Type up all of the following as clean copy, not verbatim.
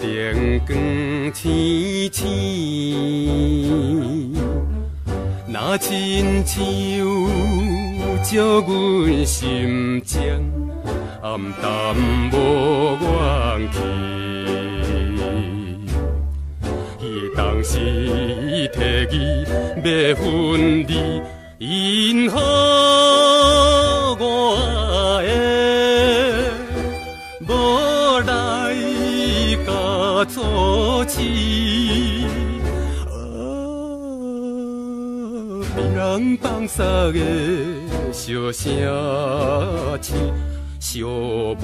灯光青青，若亲像照阮心情，暗淡无怨气。伊当时提议要分离，因好我的无来甲阻止。别人放撒的笑声刺，寂寞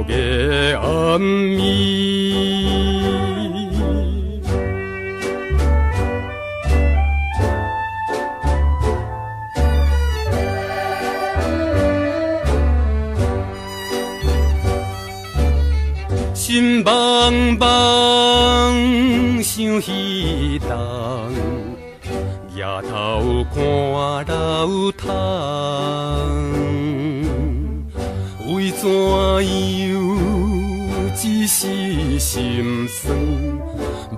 的暗暝。心茫茫想彼东，夜头看流淌，为怎样一时心酸，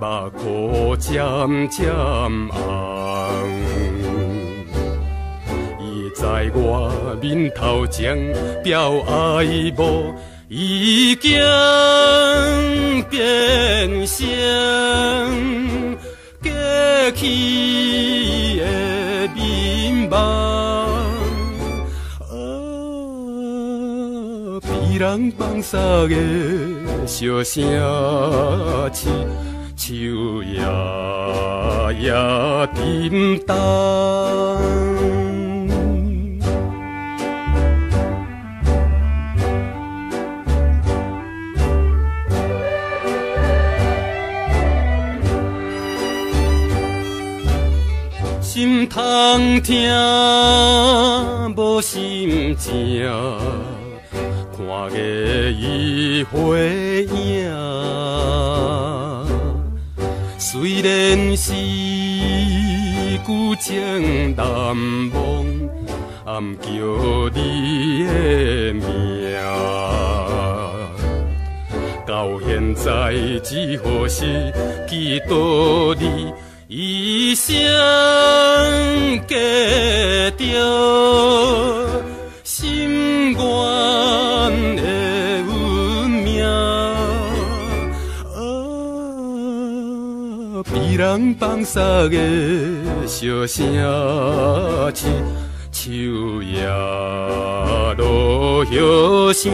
目眶渐渐红。伊在我面头前表爱慕，已经变成过去的面目。别人放撒的笑声刺，树叶也沉重。心通听无心情，看个伊回影。虽然是旧情难忘，暗叫你的名。到现在只好是记住你。一生过着心愿的运命，别人放撒的笑声刺，树叶落叶声。